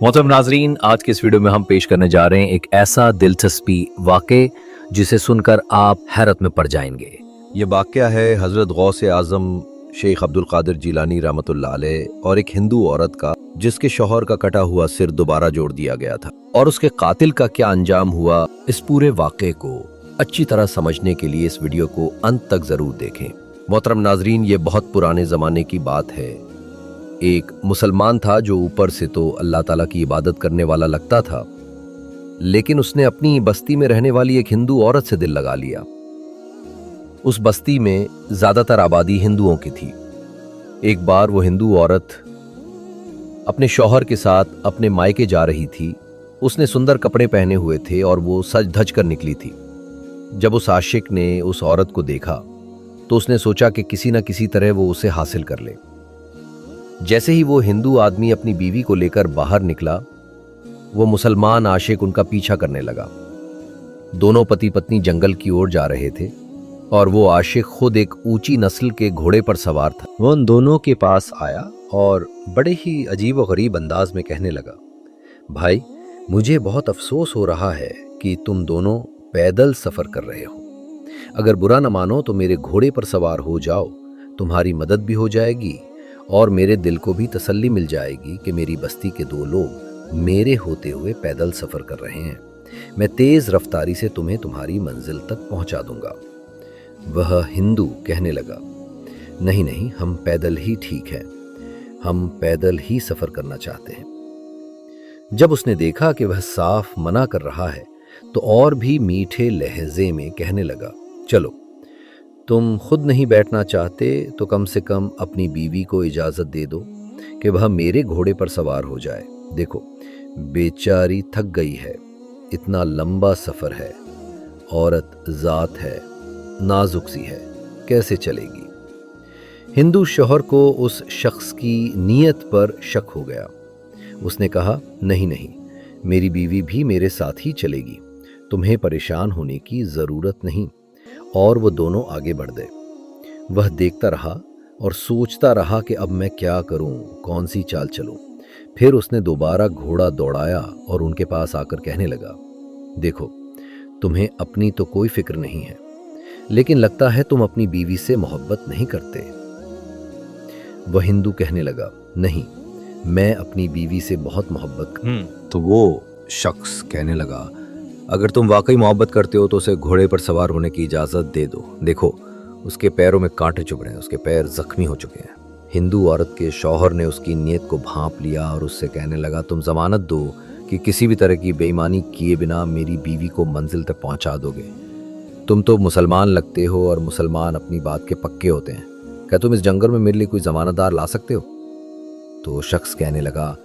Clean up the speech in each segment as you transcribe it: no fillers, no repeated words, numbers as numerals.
मोहतरम नाजरीन, आज के इस वीडियो में हम पेश करने जा रहे हैं एक ऐसा दिलचस्पी वाक़े जिसे सुनकर आप हैरत में पड़ जाएंगे। ये वाक़या है हज़रत गौसे आज़म शेख अब्दुल कादिर जिलानी रहमतुल्लाह अलैह और एक हिंदू औरत का, जिसके शौहर का कटा हुआ सिर दोबारा जोड़ दिया गया था। और उसके कातिल का क्या अंजाम हुआ, इस पूरे वाक़े को अच्छी तरह समझने के लिए इस वीडियो को अंत तक ज़रूर देखें। मोहतरम नाजरीन, ये बहुत पुराने ज़माने की बात है। एक मुसलमान था जो ऊपर से तो अल्लाह ताला की इबादत करने वाला लगता था, लेकिन उसने अपनी बस्ती में रहने वाली एक हिंदू औरत से दिल लगा लिया। उस बस्ती में ज्यादातर आबादी हिंदुओं की थी। एक बार वो हिंदू औरत अपने शौहर के साथ अपने मायके जा रही थी। उसने सुंदर कपड़े पहने हुए थे और वो सज धज कर निकली थी। जब उस आशिक ने उस औरत को देखा तो उसने सोचा कि किसी न किसी तरह वो उसे हासिल कर ले। जैसे ही वो हिंदू आदमी अपनी बीवी को लेकर बाहर निकला, वो मुसलमान आशिक उनका पीछा करने लगा। दोनों पति पत्नी जंगल की ओर जा रहे थे और वो आशिक खुद एक ऊंची नस्ल के घोड़े पर सवार था। वो उन दोनों के पास आया और बड़े ही अजीब व गरीब अंदाज में कहने लगा, भाई, मुझे बहुत अफसोस हो रहा है कि तुम दोनों पैदल सफर कर रहे हो। अगर बुरा न मानो तो मेरे घोड़े पर सवार हो जाओ, तुम्हारी मदद भी हो जाएगी और मेरे दिल को भी तसल्ली मिल जाएगी कि मेरी बस्ती के दो लोग मेरे होते हुए पैदल सफर कर रहे हैं। मैं तेज रफ्तारी से तुम्हें तुम्हारी मंजिल तक पहुंचा दूंगा। वह हिंदू कहने लगा, नहीं नहीं, हम पैदल ही ठीक है, हम पैदल ही सफर करना चाहते हैं। जब उसने देखा कि वह साफ मना कर रहा है तो और भी मीठे लहजे में कहने लगा, चलो, तुम खुद नहीं बैठना चाहते तो कम से कम अपनी बीवी को इजाज़त दे दो कि वह मेरे घोड़े पर सवार हो जाए। देखो, बेचारी थक गई है, इतना लंबा सफ़र है, औरत ज़ात है, नाजुक सी है, कैसे चलेगी। हिंदू शौहर को उस शख्स की नीयत पर शक हो गया। उसने कहा, नहीं नहीं, मेरी बीवी भी मेरे साथ ही चलेगी, तुम्हें परेशान होने की ज़रूरत नहीं। और वो दोनों आगे बढ़ गए। वह देखता रहा और सोचता रहा कि अब मैं क्या करूं, कौन सी चाल चलूं। फिर उसने दोबारा घोड़ा दौड़ाया और उनके पास आकर कहने लगा, देखो, तुम्हें अपनी तो कोई फिक्र नहीं है, लेकिन लगता है तुम अपनी बीवी से मोहब्बत नहीं करते। वह हिंदू कहने लगा, नहीं, मैं अपनी बीवी से बहुत मोहब्बत तो वो शख्स कहने लगा, अगर तुम वाकई मोहब्बत करते हो तो उसे घोड़े पर सवार होने की इजाज़त दे दो। देखो, उसके पैरों में कांटे चुभ रहे हैं, उसके पैर जख्मी हो चुके हैं। हिंदू औरत के शौहर ने उसकी नीयत को भांप लिया और उससे कहने लगा, तुम ज़मानत दो कि किसी भी तरह की बेईमानी किए बिना मेरी बीवी को मंजिल तक पहुंचा दोगे। तुम तो मुसलमान लगते हो और मुसलमान अपनी बात के पक्के होते हैं। क्या तुम इस जंगल में मेरे लिए कोई ज़मानतदार ला सकते हो? तो शख्स कहने लगा,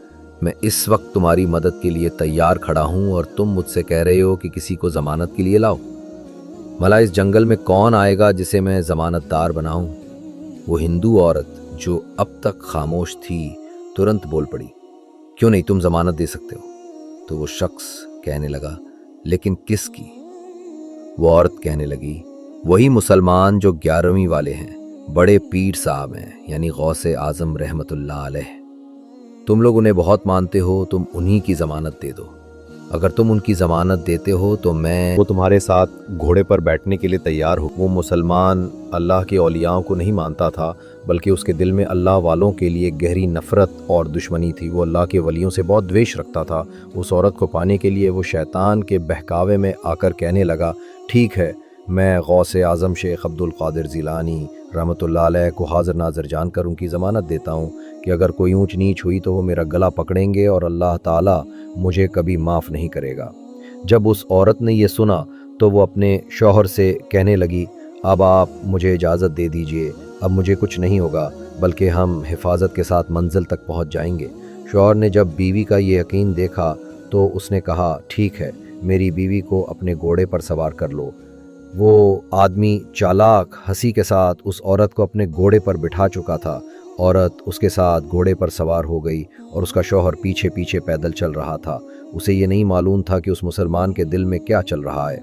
मैं इस वक्त तुम्हारी मदद के लिए तैयार खड़ा हूं और तुम मुझसे कह रहे हो कि किसी को जमानत के लिए लाओ। भला इस जंगल में कौन आएगा जिसे मैं जमानतदार बनाऊं? वो हिंदू औरत जो अब तक खामोश थी तुरंत बोल पड़ी, क्यों नहीं, तुम जमानत दे सकते हो। तो वो शख्स कहने लगा, लेकिन किसकी? वो औरत कहने लगी, वही मुसलमान जो 11वीं वाले हैं, बड़े पीर साहब हैं, यानी गौसे आजम रहमतुल्लाह अलैह। तुम लोग उन्हें बहुत मानते हो, तुम उन्हीं की ज़मानत दे दो। अगर तुम उनकी ज़मानत देते हो तो मैं वो तुम्हारे साथ घोड़े पर बैठने के लिए तैयार हो। वो मुसलमान अल्लाह के औलियाओं को नहीं मानता था, बल्कि उसके दिल में अल्लाह वालों के लिए गहरी नफ़रत और दुश्मनी थी। वो अल्लाह के वलियों से बहुत द्वेष रखता था। उस औरत को पाने के लिए वो शैतान के बहकावे में आकर कहने लगा, ठीक है, मैं गौसे आज़म शेख अब्दुल कादिर जिलानी रहमतुल्लाह अलैह को हाज़िर नाज़िर जानकर उनकी ज़मानत देता हूँ कि अगर कोई ऊंच नीच हुई तो वो मेरा गला पकड़ेंगे और अल्लाह ताला मुझे कभी माफ़ नहीं करेगा। जब उस औरत ने ये सुना तो वो अपने शौहर से कहने लगी, अब आप मुझे इजाज़त दे दीजिए, अब मुझे कुछ नहीं होगा, बल्कि हम हिफाजत के साथ मंजिल तक पहुँच जाएंगे। शौहर ने जब बीवी का ये यकीन देखा तो उसने कहा, ठीक है, मेरी बीवी को अपने घोड़े पर सवार कर लो। वो आदमी चालाक हंसी के साथ उस औरत को अपने घोड़े पर बिठा चुका था। औरत उसके साथ घोड़े पर सवार हो गई और उसका शौहर पीछे पीछे पैदल चल रहा था। उसे ये नहीं मालूम था कि उस मुसलमान के दिल में क्या चल रहा है।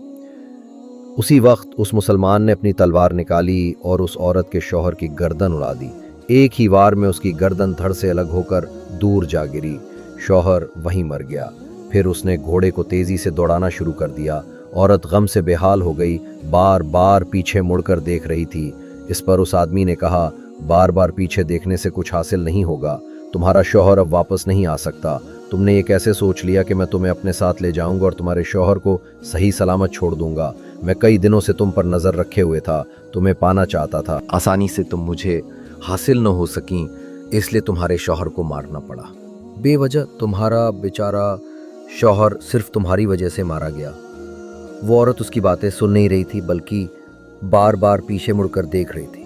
उसी वक्त उस मुसलमान ने अपनी तलवार निकाली और उस औरत के शौहर की गर्दन उड़ा दी। एक ही वार में उसकी गर्दन धड़ से अलग होकर दूर जा गिरी। शौहर वहीं मर गया। फिर उसने घोड़े को तेजी से दौड़ाना शुरू कर दिया। औरत गम से बेहाल हो गई, बार बार पीछे मुड़कर देख रही थी। इस पर उस आदमी ने कहा, बार बार पीछे देखने से कुछ हासिल नहीं होगा, तुम्हारा शौहर अब वापस नहीं आ सकता। तुमने ये कैसे सोच लिया कि मैं तुम्हें अपने साथ ले जाऊंगा और तुम्हारे शौहर को सही सलामत छोड़ दूंगा? मैं कई दिनों से तुम पर नजर रखे हुए था, तुम्हें पाना चाहता था, आसानी से तुम मुझे हासिल न हो सकी, इसलिए तुम्हारे शौहर को मारना पड़ा। बेवजह तुम्हारा बेचारा शौहर सिर्फ तुम्हारी वजह से मारा गया। वो औरत उसकी बातें सुन नहीं रही थी, बल्कि बार बार पीछे मुड़कर देख रही थी।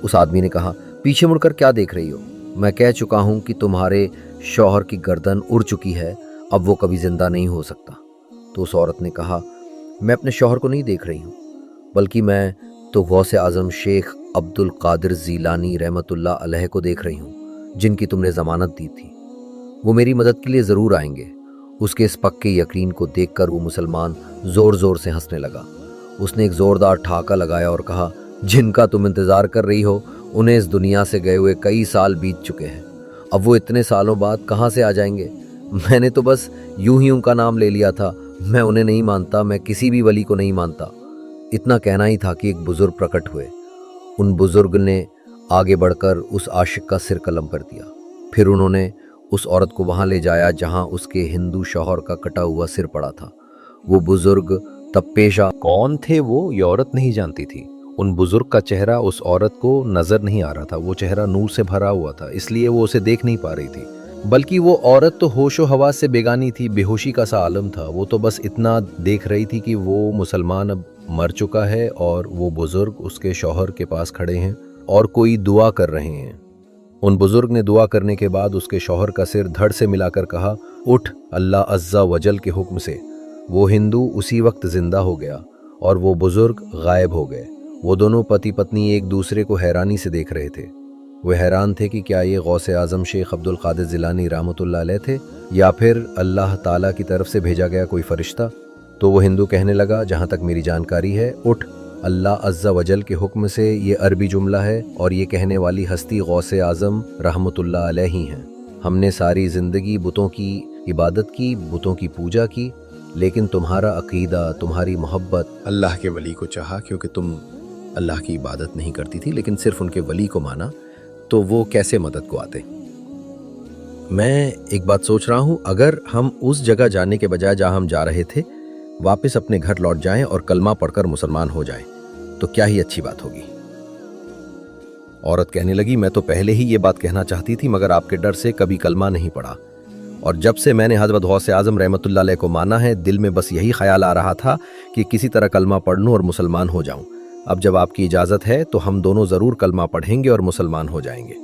उस आदमी ने कहा, पीछे मुड़कर क्या देख रही हो? मैं कह चुका हूं कि तुम्हारे शौहर की गर्दन उड़ चुकी है, अब वो कभी जिंदा नहीं हो सकता। तो उस औरत ने कहा, मैं अपने शौहर को नहीं देख रही हूँ, बल्कि मैं तो गौसे आजम शेख अब्दुल कादिर जीलानी रहमतुल्लाह अलैह को देख रही हूँ, जिनकी तुमने ज़मानत दी थी। वो मेरी मदद के लिए ज़रूर आएंगे। उसके इस पक्के यकीन को देखकर वो मुसलमान ज़ोर ज़ोर से हंसने लगा। उसने एक ज़ोरदार ठहाका लगाया और कहा, जिनका तुम इंतज़ार कर रही हो, उन्हें इस दुनिया से गए हुए कई साल बीत चुके हैं। अब वो इतने सालों बाद कहाँ से आ जाएंगे? मैंने तो बस यूं ही उनका नाम ले लिया था। मैं उन्हें नहीं मानता, मैं किसी भी वली को नहीं मानता। इतना कहना ही था कि एक बुजुर्ग प्रकट हुए। उन बुजुर्ग ने आगे बढ़कर उस आशिक का सिर कलम कर दिया। फिर उन्होंने उस औरत को वहां ले जाया जहां उसके हिंदू शौहर का कटा हुआ सिर पड़ा था। वो बुजुर्ग तब पेशा कौन थे वो ये औरत नहीं जानती थी। उन बुजुर्ग का चेहरा उस औरत को नजर नहीं आ रहा था। वो चेहरा नूर से भरा हुआ था, इसलिए वो उसे देख नहीं पा रही थी। बल्कि वो औरत तो होशो हवास से बेगानी थी, बेहोशी का सा आलम था। वो तो बस इतना देख रही थी कि वो मुसलमान अब मर चुका है और वो बुजुर्ग उसके शौहर के पास खड़े हैं और कोई दुआ कर रहे हैं। उन बुजुर्ग ने दुआ करने के बाद उसके शौहर का सिर धड़ से मिलाकर कहा, उठ, अल्लाह अज़्ज़ा वजल के हुक्म से। वो हिंदू उसी वक्त जिंदा हो गया और वो बुजुर्ग गायब हो गए। वो दोनों पति पत्नी एक दूसरे को हैरानी से देख रहे थे। वे हैरान थे कि क्या ये गौसे आजम शेख अब्दुल कादिर जिलानी रहमतुल्लाह अलैह थे या फिर अल्लाह ताला की तरफ से भेजा गया कोई फरिश्ता। तो वो हिंदू कहने लगा, जहाँ तक मेरी जानकारी है, उठ, अल्लाह अज़्ज़ा वजल के हुक्म से, ये अरबी जुमला है और ये कहने वाली हस्ती गौसे आजम रहमतुल्लाह अलैह ही हैं। हमने सारी ज़िंदगी बुतों की इबादत की, बुतों की पूजा की, लेकिन तुम्हारा अकीदा, तुम्हारी मोहब्बत अल्लाह के वली को चाहा। क्योंकि तुम अल्लाह की इबादत नहीं करती थी लेकिन सिर्फ उनके वली को माना, तो वो कैसे मदद को आते? मैं एक बात सोच रहा हूँ, अगर हम उस जगह जाने के बजाय जहाँ हम जा रहे थे वापस अपने घर लौट जाएं और कलमा पढ़कर मुसलमान हो जाएं, तो क्या ही अच्छी बात होगी। औरत कहने लगी, मैं तो पहले ही ये बात कहना चाहती थी, मगर आपके डर से कभी कलमा नहीं पढ़ा। और जब से मैंने हज़रत गौसे आज़म रहमतुल्लाह अलैह को माना है, दिल में बस यही ख्याल आ रहा था कि किसी तरह कलमा पढ़ लूँ और मुसलमान हो जाऊँ। अब जब आपकी इजाज़त है तो हम दोनों ज़रूर कलमा पढ़ेंगे और मुसलमान हो जाएंगे।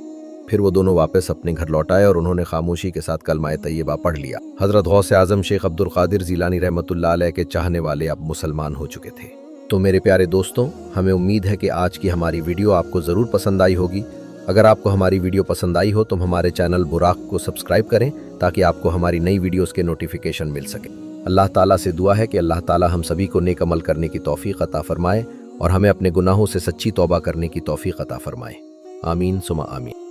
फिर वो दोनों वापस अपने घर लौट आए और उन्होंने खामोशी के साथ कलमा तैयबा पढ़ लिया। हज़रत गौसे आज़म शेख अब्दुल कादिर जीलानी रहमतुल्लाह अलैह के चाहने वाले अब मुसलमान हो चुके थे। तो मेरे प्यारे दोस्तों, हमें उम्मीद है कि आज की हमारी वीडियो आपको ज़रूर पसंद आई होगी। अगर आपको हमारी वीडियो पसंद आई हो तो हमारे चैनल बुराक को सब्सक्राइब करें ताकि आपको हमारी नई वीडियोस के नोटिफिकेशन मिल सके। अल्लाह ताला से दुआ है कि अल्लाह ताला हम सभी को नेक अमल करने की तौफीक अता फरमाए और हमें अपने गुनाहों से सच्ची तौबा करने की तौफीक अता फरमाए। आमीन सुमा आमीन।